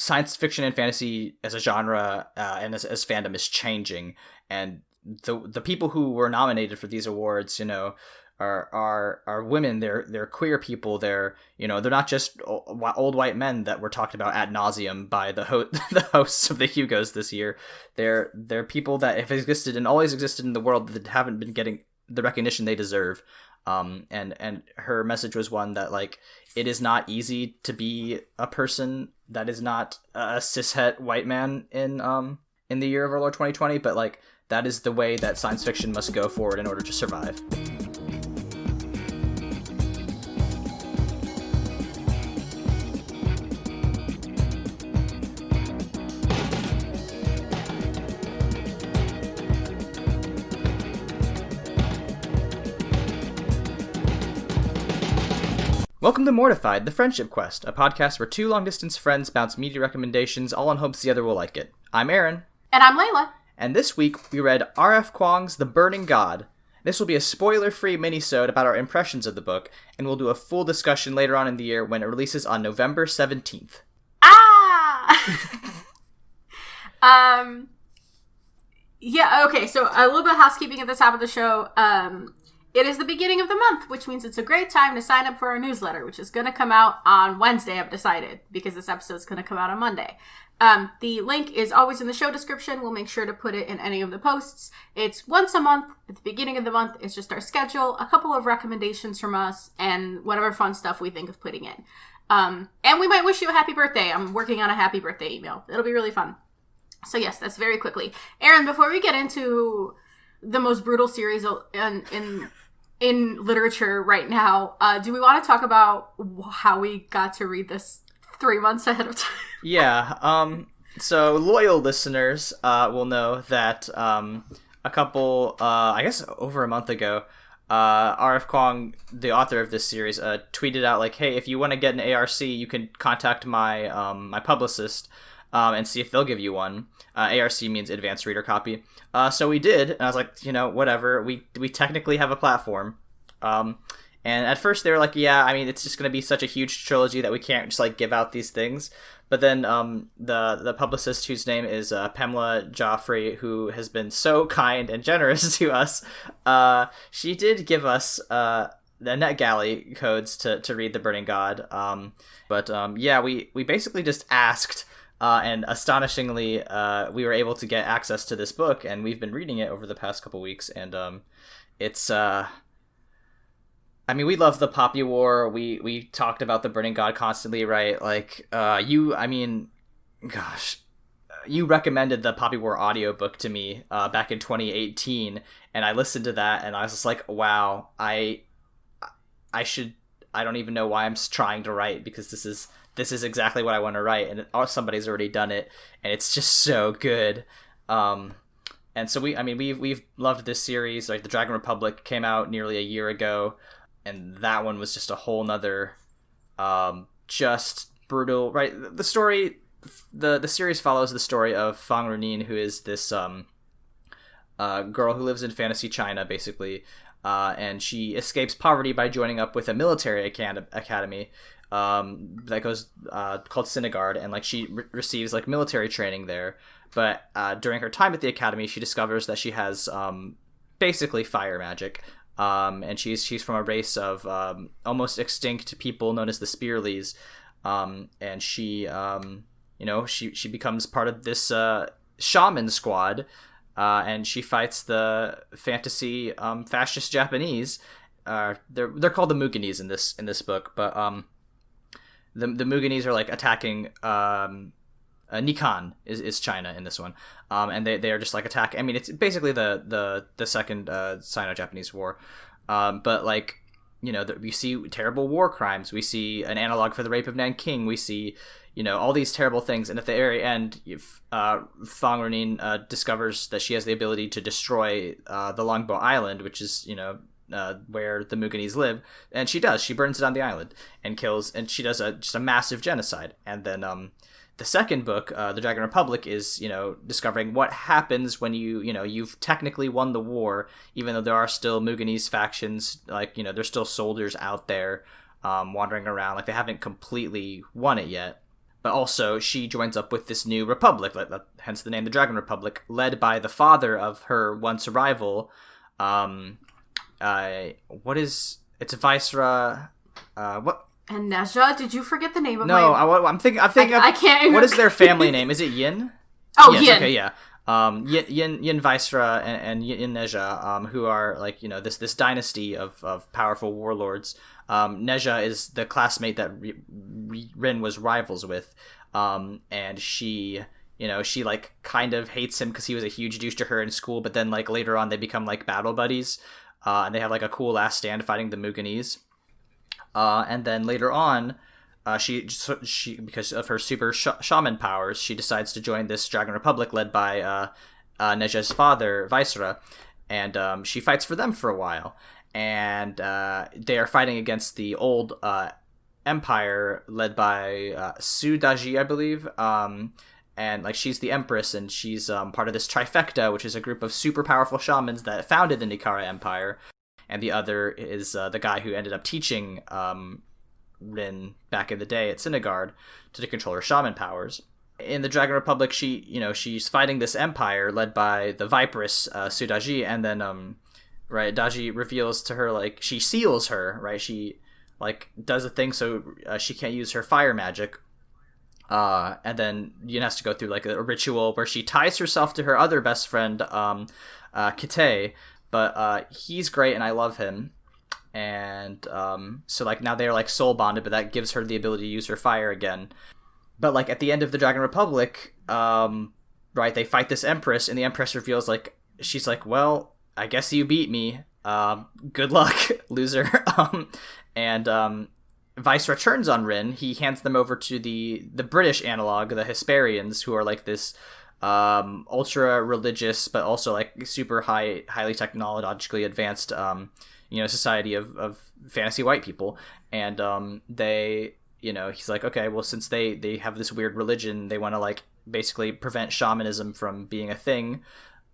science fiction and fantasy as a genre and as fandom is changing, and the people who were nominated for these awards, are women. They're queer people. They're not just old white men that were talked about ad nauseum by the hosts of the Hugos this year. They're people that have existed and always existed in the world that haven't been getting the recognition they deserve. And her message was one that, like, it is not easy to be a person that is not a cishet white man in the year of our Lord 2020, but like that is the way that science fiction must go forward in order to survive. Welcome to Mortified, the Friendship Quest, a podcast where two long-distance friends bounce media recommendations, all in hopes the other will like it. I'm Aaron. And I'm Leyla. And this week, we read RF Kuang's The Burning God. This will be a spoiler-free mini-sode about our impressions of the book, and we'll do a full discussion later on in the year when it releases on November 17th. Yeah, okay, so a little bit of housekeeping at the top of the show. It is the beginning of the month, which means it's a great time to sign up for our newsletter, which is going to come out on Wednesday, I've decided, because this episode is going to come out on Monday. The link is always in the show description. We'll make sure to put it in any of the posts. It's once a month. At the beginning of the month, it's just our schedule, a couple of recommendations from us, and whatever fun stuff we think of putting in. And we might wish you a happy birthday. I'm working on a happy birthday email. It'll be really fun. So yes, that's very quickly. Aaron, before we get into the most brutal series in literature right now, do we want to talk about how we got to read this 3 months ahead of time? Yeah. So loyal listeners will know that a couple, I guess over a month ago, RF Kuang, the author of this series, tweeted out like, "Hey, if you want to get an ARC, you can contact my my publicist and see if they'll give you one." ARC means Advanced Reader Copy. So we did, and I was like, whatever. We technically have a platform. And at first they were like, yeah, I mean, it's just going to be such a huge trilogy that we can't just like give out these things. But then the publicist, whose name is Pamela Jaffee, who has been so kind and generous to us, she did give us the NetGalley codes to read The Burning God. Yeah, we basically just asked. And astonishingly, we were able to get access to this book, and we've been reading it over the past couple weeks, and it's... I mean, we love the Poppy War. We talked about The Burning God constantly, right? Like, you recommended the Poppy War audiobook to me back in 2018, and I listened to that, and I was just like, wow, I don't even know why I'm trying to write, because this is exactly what I want to write, and somebody's already done it, and it's just so good. And so we've loved this series. Like, the Dragon Republic came out nearly a year ago, and that one was just a whole nother, just brutal. Right, the story, the series follows the story of Fang Runin, who is this girl who lives in fantasy China, basically, and she escapes poverty by joining up with a military academy. That goes called Synagard, and like she receives like military training there. But during her time at the academy, she discovers that she has basically fire magic, and she's from a race of almost extinct people known as the Spearleys, and she she becomes part of this shaman squad, and she fights the fantasy fascist Japanese. They're called the Muganese in this book, but The Muganese are like attacking Nikon is China in this one, and they are just like attack. I mean, it's basically the second Sino-Japanese war, but like we see terrible war crimes. We see an analog for the rape of Nanking. We see all these terrible things, and at the very end, Fang Runin discovers that she has the ability to destroy the Longbow Island, which is where the Muganese live, and she does. She burns it on the island and kills, and she does just a massive genocide. And then the second book, The Dragon Republic, is discovering what happens when you've technically won the war, even though there are still Muganese factions. Like there's still soldiers out there wandering around, like they haven't completely won it yet. but also she joins up with this new republic, hence the name the Dragon Republic, led by the father of her once rival. It's Viceroy. What? And Nezha, did you forget the name of No, my... I'm thinking. I can't. What is their family name? Is it Yin? Oh, yes, Yin. Okay, yeah. Yin Viceroy and Yin Nezha, who are like, this dynasty of powerful warlords. Nezha is the classmate that Rin was rivals with, and she like kind of hates him because he was a huge douche to her in school. But then like later on, they become like battle buddies, and they have like a cool last stand fighting the Muganese. And then later on, she because of her super shaman powers, she decides to join this Dragon Republic led by Nezha's father, Viceroy, and she fights for them for a while. And they are fighting against the old empire led by Su Daji, I believe. And like she's the empress, and she's part of this trifecta, which is a group of super powerful shamans that founded the Nikara Empire. And the other is the guy who ended up teaching Rin back in the day at Sinigard to control her shaman powers. In the Dragon Republic, she's fighting this empire led by the Viperous Su Daji, and then Daji reveals to her, like, she seals her, right? She like does a thing so she can't use her fire magic. And then Yin has to go through like a ritual where she ties herself to her other best friend, Kite. But he's great, and I love him. And so like now they're like soul bonded, but that gives her the ability to use her fire again. But like at the end of the Dragon Republic, right, they fight this Empress, and the Empress reveals, like, she's like, well, I guess you beat me. Good luck, loser. And Viceroy turns on Rin. He hands them over to the British analog, the Hesperians, who are like this ultra religious but also like super highly technologically advanced society of fantasy white people. And they, he's like, okay, well, since they have this weird religion, they want to like basically prevent shamanism from being a thing,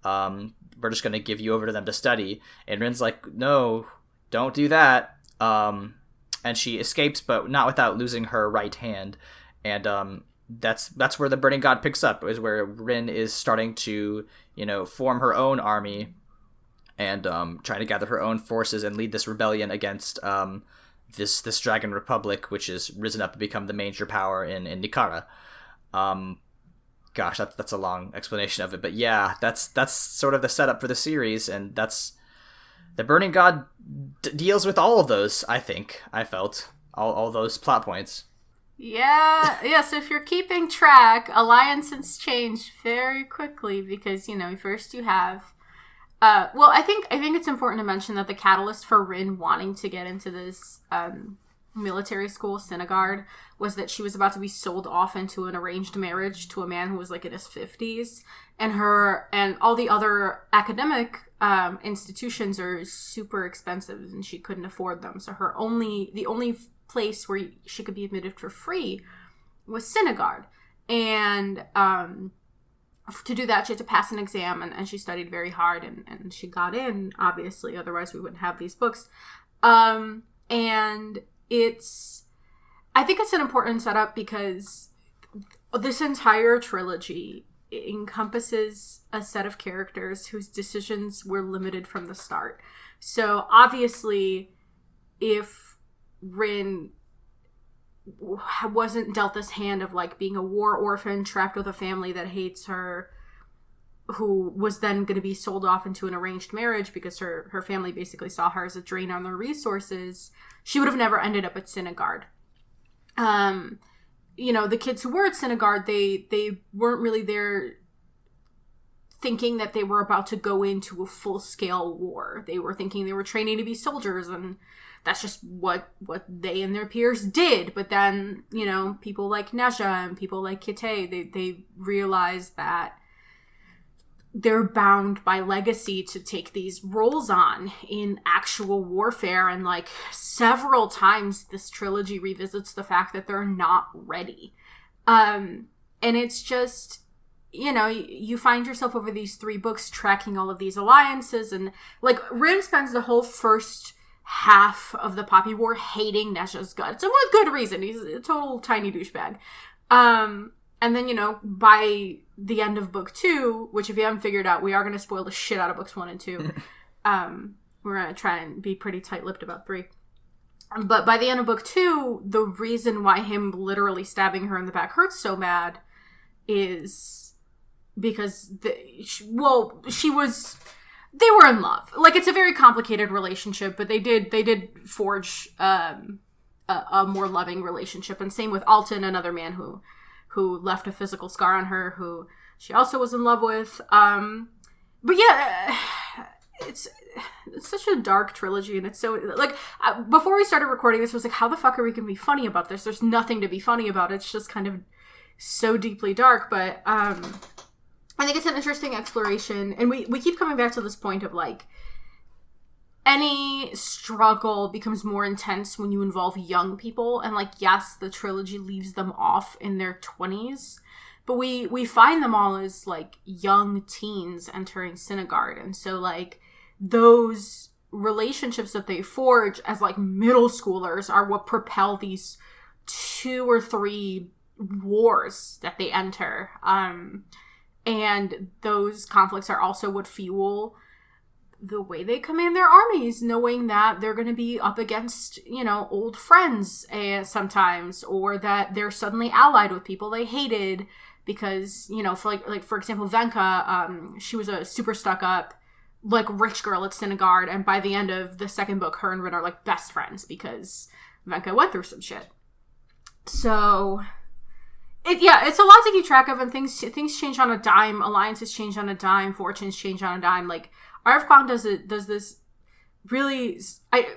we're just going to give you over to them to study. And Rin's like, no, don't do that. And she escapes, but not without losing her right hand. And that's where the Burning God picks up, is where Rin is starting to, form her own army and trying to gather her own forces and lead this rebellion against this Dragon Republic, which has risen up to become the major power in Nikara. Gosh, that's a long explanation of it, but yeah, that's sort of the setup for the series, and that's the Burning God deals with all of those. I felt all those plot points. Yeah, so if you're keeping track, alliances change very quickly because, first you have... I think it's important to mention that the catalyst for Rin wanting to get into this military school, Sinigard, was that she was about to be sold off into an arranged marriage to a man who was like in his 50s. And her and all the other academic institutions are super expensive, and she couldn't afford them. So the only place where she could be admitted for free was Sinigard. And to do that, she had to pass an exam, and she studied very hard, and she got in, obviously, otherwise we wouldn't have these books. And I think it's an important setup because this entire trilogy encompasses a set of characters whose decisions were limited from the start. So obviously, if Rin wasn't dealt this hand of like being a war orphan trapped with a family that hates her, who was then going to be sold off into an arranged marriage because her family basically saw her as a drain on their resources, she would have never ended up at Sinigard. The kids who were at Sinigard, they weren't really there thinking that they were about to go into a full-scale war. They were thinking they were training to be soldiers, and that's just what they and their peers did. But then, people like Nezha and people like Kite, they realized that they're bound by legacy to take these roles on in actual warfare. And like several times this trilogy revisits the fact that they're not ready. And it's just, you find yourself over these 3 books tracking all of these alliances. And like Rin spends the whole first half of the Poppy War hating Nezha's guts. And with good reason. He's a total tiny douchebag. And then, by the end of book 2, which if you haven't figured out, we are going to spoil the shit out of books 1 and 2. We're going to try and be pretty tight-lipped about 3. But by the end of book 2, the reason why him literally stabbing her in the back hurts so bad is because they were in love. Like, it's a very complicated relationship, but they did forge a more loving relationship. And same with Alton, another man who left a physical scar on her, who she also was in love with. But yeah, it's such a dark trilogy, and it's so, like, before we started recording this, I was like, how the fuck are we gonna be funny about this? There's nothing to be funny about. It's just kind of so deeply dark, but I think it's an interesting exploration, and we keep coming back to this point of, like, any struggle becomes more intense when you involve young people, and, like, yes, the trilogy leaves them off in their 20s, but we find them all as, like, young teens entering Synagard, and so, like, those relationships that they forge as, like, middle schoolers are what propel these 2 or 3 wars that they enter, and those conflicts are also what fuel the way they command their armies, knowing that they're going to be up against, old friends sometimes, or that they're suddenly allied with people they hated because, for example, Venka, she was a super stuck up, like, rich girl at Synagard, and by the end of the second book, her and Rin are, like, best friends because Venka went through some shit. So it's a lot to keep track of, and things change on a dime. Alliances change on a dime. Fortunes change on a dime. Like, RF Kuang does this really,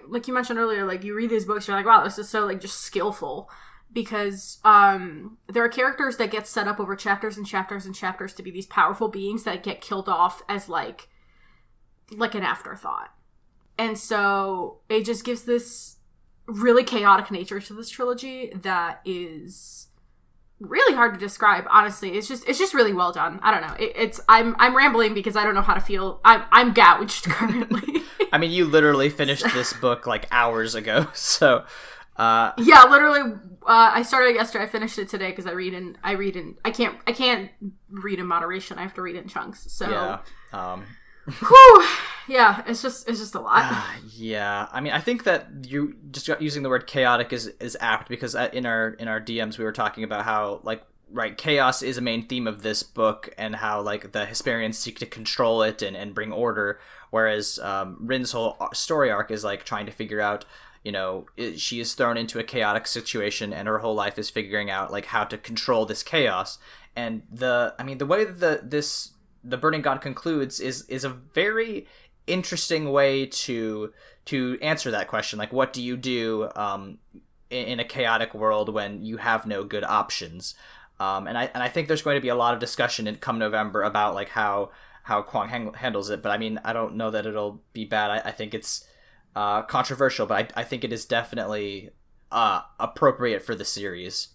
like you mentioned earlier, like, you read these books, you're like, wow, this is so, like, just skillful, because there are characters that get set up over chapters and chapters and chapters to be these powerful beings that get killed off as, like an afterthought. And so it just gives this really chaotic nature to this trilogy that is really hard to describe, honestly. It's just really well done. I don't know. I'm rambling because I don't know how to feel. I'm gouged currently. I mean, you literally finished this book, like, hours ago, so yeah, literally, I started yesterday. I finished it today because I can't read in moderation. I have to read in chunks. So yeah. Whew, yeah, it's just a lot. Yeah, I mean, I think that you just using the word chaotic is apt, because in our DMs we were talking about how, like, right, chaos is a main theme of this book, and how, like, the Hesperians seek to control it and bring order, whereas Rin's whole story arc is, like, trying to figure out, she is thrown into a chaotic situation, and her whole life is figuring out, like, how to control this chaos. And the way that the Burning God concludes is a very interesting way to answer that question. Like, what do you do in a chaotic world when you have no good options? And I think there's going to be a lot of discussion come November about, like, how Kuang handles it. But I mean, I don't know that it'll be bad. I think it's controversial, but I think it is definitely appropriate for the series.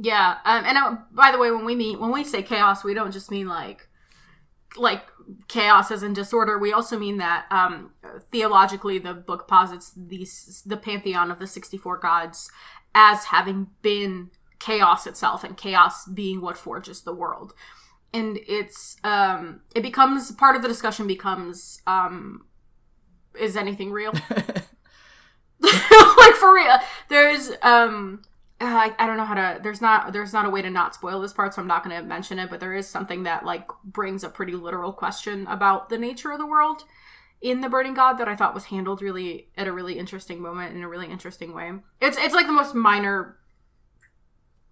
Yeah, and by the way, when we say chaos, we don't just mean like chaos as in disorder. We also mean that theologically, the book posits the pantheon of the 64 gods as having been chaos itself, and chaos being what forges the world. And it's it becomes part of the discussion becomes is anything real? Like, for real, there's I don't know how to, there's not a way to not spoil this part, so I'm not going to mention it, but there is something that, like, brings a pretty literal question about the nature of the world in The Burning God that I thought was handled really, at a really interesting moment, in a really interesting way. It's like the most minor,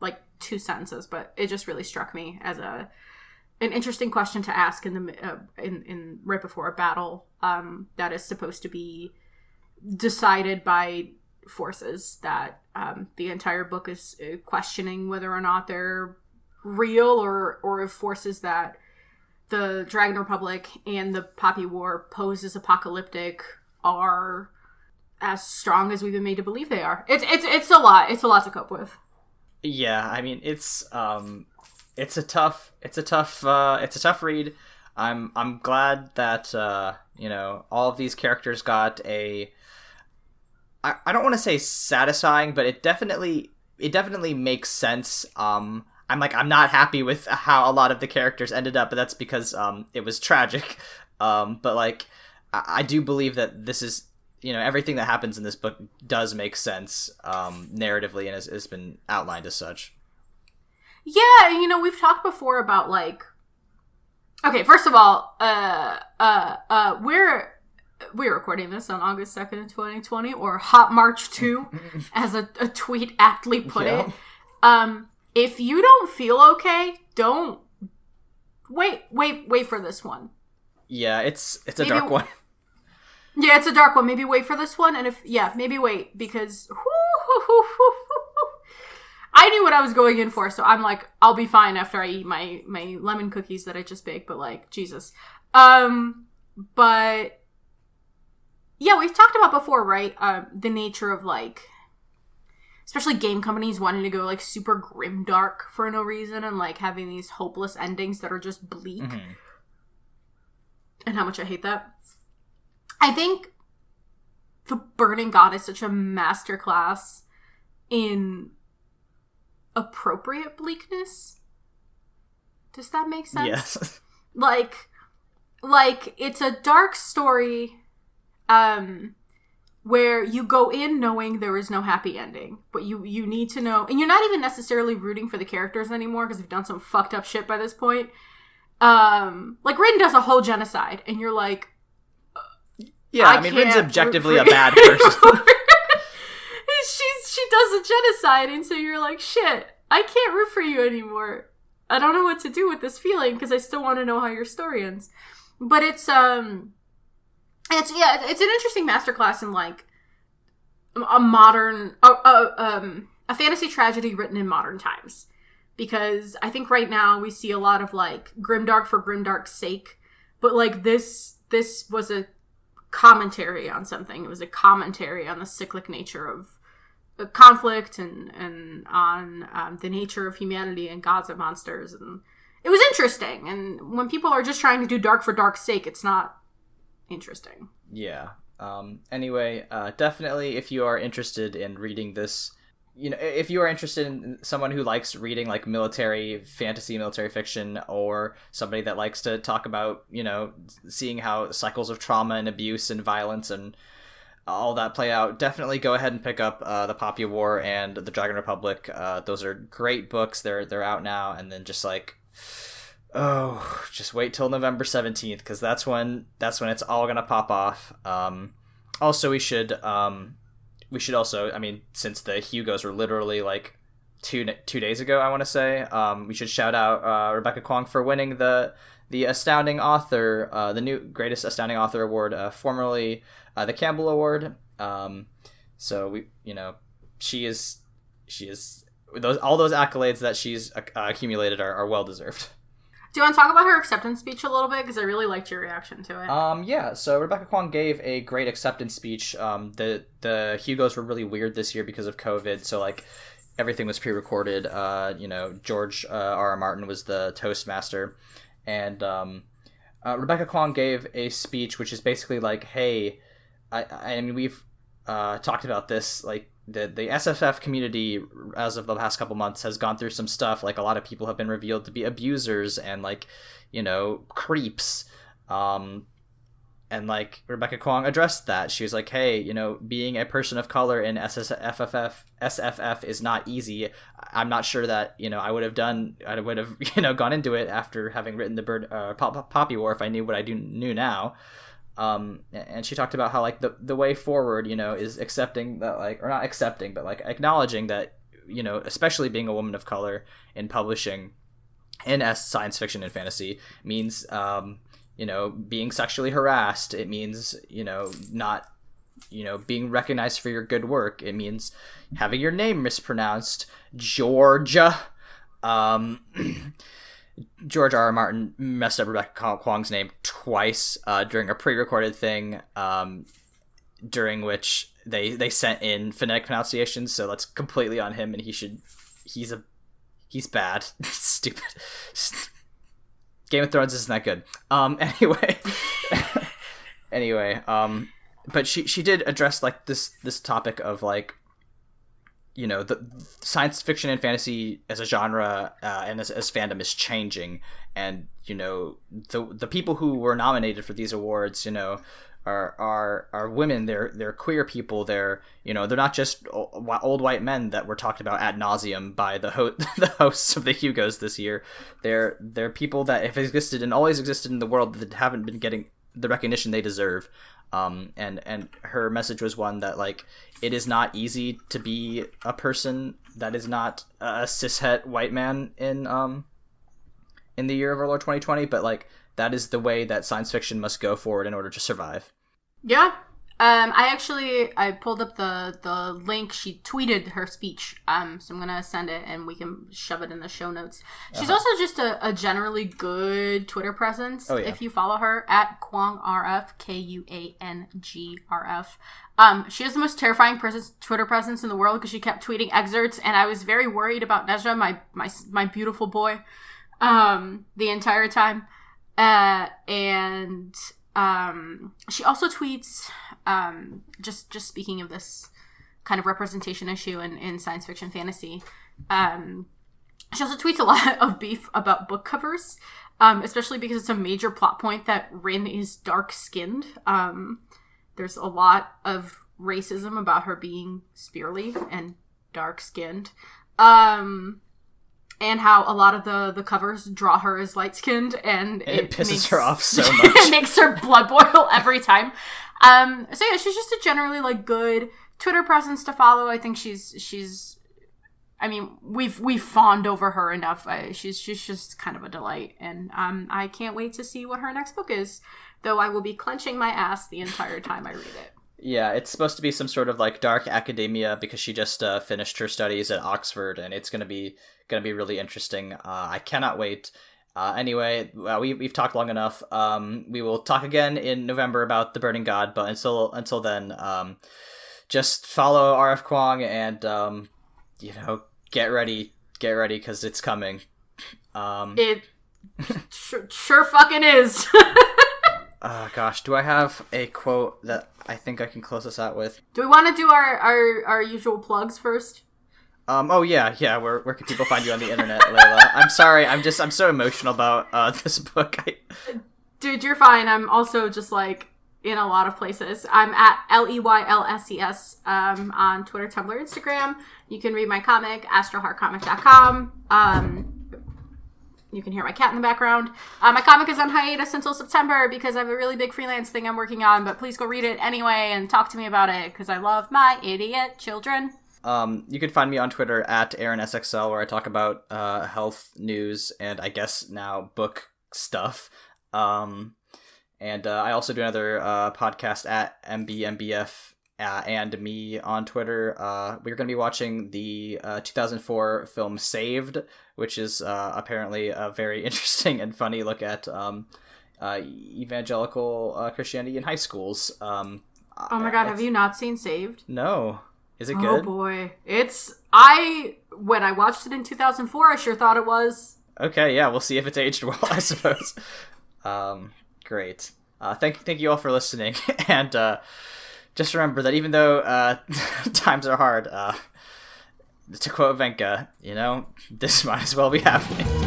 like, 2 sentences, but it just really struck me as an interesting question to ask in right before a battle that is supposed to be decided by forces that the entire book is questioning whether or not they're real, or if forces that the Dragon Republic and the Poppy War pose as apocalyptic are as strong as we've been made to believe they are. It's a lot. It's a lot to cope with. Yeah, I mean, it's a tough read. I'm glad that all of these characters got a, I don't want to say satisfying, but it definitely it definitely makes sense. I'm not happy with how a lot of the characters ended up, but that's because it was tragic. But like I do believe that this is, you know, everything that happens in this book does make sense narratively and has been outlined as such. Yeah, you know, we've talked before about like, okay, first of all, we're recording this on August 2nd, 2020, or Hot March 2, as a tweet aptly put it. If you don't feel okay, don't wait for this one. Yeah, it's a dark one. Yeah, it's a dark one. Maybe wait for this one, and maybe wait, because I knew what I was going in for, so I'm like, I'll be fine after I eat my lemon cookies that I just baked, but like, Jesus. But yeah, we've talked about before, right? The nature of like, especially game companies wanting to go like super grimdark for no reason and like having these hopeless endings that are just bleak. Mm-hmm. And how much I hate that. I think The Burning God is such a masterclass in appropriate bleakness. Does that make sense? Yes. Like it's a dark story where you go in knowing there is no happy ending, but you need to know, and you're not even necessarily rooting for the characters anymore because they've done some fucked up shit by this point. Like Rin does a whole genocide, and you're like, yeah, I mean, Rin's objectively a bad person. She does a genocide, and so you're like, shit, I can't root for you anymore. I don't know what to do with this feeling because I still want to know how your story ends. But it's an interesting masterclass in like a modern a fantasy tragedy written in modern times, because I think right now we see a lot of like grimdark for grimdark's sake, but like this was a commentary on something. It was a commentary on the cyclic nature of conflict and on the nature of humanity and gods and monsters, and it was interesting. And when people are just trying to do dark for dark's sake, it's not interesting. Yeah. Anyway, definitely if you are interested in reading this, you know, if you are interested in someone who likes reading like military fantasy, military fiction, or somebody that likes to talk about, you know, seeing how cycles of trauma and abuse and violence and all that play out, definitely go ahead and pick up The Poppy War and The Dragon Republic. Those are great books. They're out now. And then just like, just wait till November 17th, because that's when it's all gonna pop off. Also, we should also, I mean, since the Hugos were literally like two days ago, I want to say, we should shout out Rebecca Kuang for winning the Astounding Author, the new greatest Astounding Author award, formerly the Campbell Award. So we, you know, she is all those accolades that she's accumulated are well deserved. Do you want to talk about her acceptance speech a little bit? Because I really liked your reaction to it. Yeah, so Rebecca Kuang gave a great acceptance speech. The Hugos were really weird this year because of COVID, so like everything was pre-recorded. You know, George R.R. Martin was the Toastmaster, and Rebecca Kuang gave a speech which is basically like, hey, I mean, we've talked about this, like the SFF community as of the past couple months has gone through some stuff. Like a lot of people have been revealed to be abusers and like, you know, creeps. And like Rebecca Kuang addressed that. She was like, hey, you know, being a person of color in SFF is not easy. I'm not sure that, you know, I would have, you know, gone into it after having written the Poppy War if I knew what I knew now. And she talked about how like the way forward, you know, is accepting that, like, or not accepting, but like acknowledging that, you know, especially being a woman of color in publishing in science fiction and fantasy means, you know, being sexually harassed. It means, you know, not, you know, being recognized for your good work. It means having your name mispronounced. Georgia. George R.R. Martin messed up Rebecca Kuang's name twice during a pre-recorded thing, during which they sent in phonetic pronunciations, so that's completely on him, and he's bad. Stupid. Game of Thrones isn't that good. Anyway, but she did address like this topic of like, the science fiction and fantasy as a genre and as fandom is changing, and the people who were nominated for these awards, are women. They're queer people. They're not just old white men that were talked about ad nauseum by the hosts of the Hugos this year. They're people that have existed and always existed in the world that haven't been getting the recognition they deserve. And her message was one that, like, it is not easy to be a person that is not a cishet white man in the year of our Lord 2020, but like that is the way that science fiction must go forward in order to survive. Yeah. I pulled up the link. She tweeted her speech. So I'm gonna send it and we can shove it in the show notes. She's also just a generally good Twitter presence. Oh, yeah. If you follow her at Kuang RF, KUANG RF. She has the most terrifying Twitter presence in the world because she kept tweeting excerpts, and I was very worried about Nezha, my beautiful boy, the entire time. She also tweets, just speaking of this kind of representation issue in science fiction fantasy, she also tweets a lot of beef about book covers, especially because it's a major plot point that Rin is dark-skinned. There's a lot of racism about her being spearly and dark-skinned. And how a lot of the covers draw her as light-skinned, and it pisses her off so much. It makes her blood boil every time. So yeah, she's just a generally like good Twitter presence to follow. I think she's. I mean, we've fawned over her enough. She's just kind of a delight, and I can't wait to see what her next book is. Though I will be clenching my ass the entire time I read it. Yeah, it's supposed to be some sort of like dark academia because she just finished her studies at Oxford, and it's gonna be really interesting. I cannot wait. Anyway, we've talked long enough. We will talk again in November about The Burning God, but until then, just follow RF Kuang and get ready because it's coming. It sure fucking is. Gosh, do I have a quote that I think I can close this out with? Do we want to do our usual plugs first? Oh yeah. Where can people find you on the internet, Leyla? I'm sorry, I'm so emotional about this book. Dude, you're fine. I'm also just like in a lot of places. I'm at LEYLSES on Twitter, Tumblr, Instagram. You can read my comic, astroheartcomic.com. You can hear my cat in the background. My comic is on hiatus until September because I have a really big freelance thing I'm working on, but please go read it anyway and talk to me about it because I love my idiot children. You can find me on Twitter at AaronSXL, where I talk about health news and I guess now book stuff. And I also do another podcast at MBMBF and me on Twitter. We're going to be watching the 2004 film Saved, which is apparently a very interesting and funny look at evangelical Christianity in high schools. Oh my god, have you not seen Saved? No. Is it good? Oh boy. When I watched it in 2004, I sure thought it was. Okay, yeah, we'll see if it's aged well, I suppose. Great. Thank you all for listening, and just remember that even though times are hard, to quote Venka, this might as well be happening.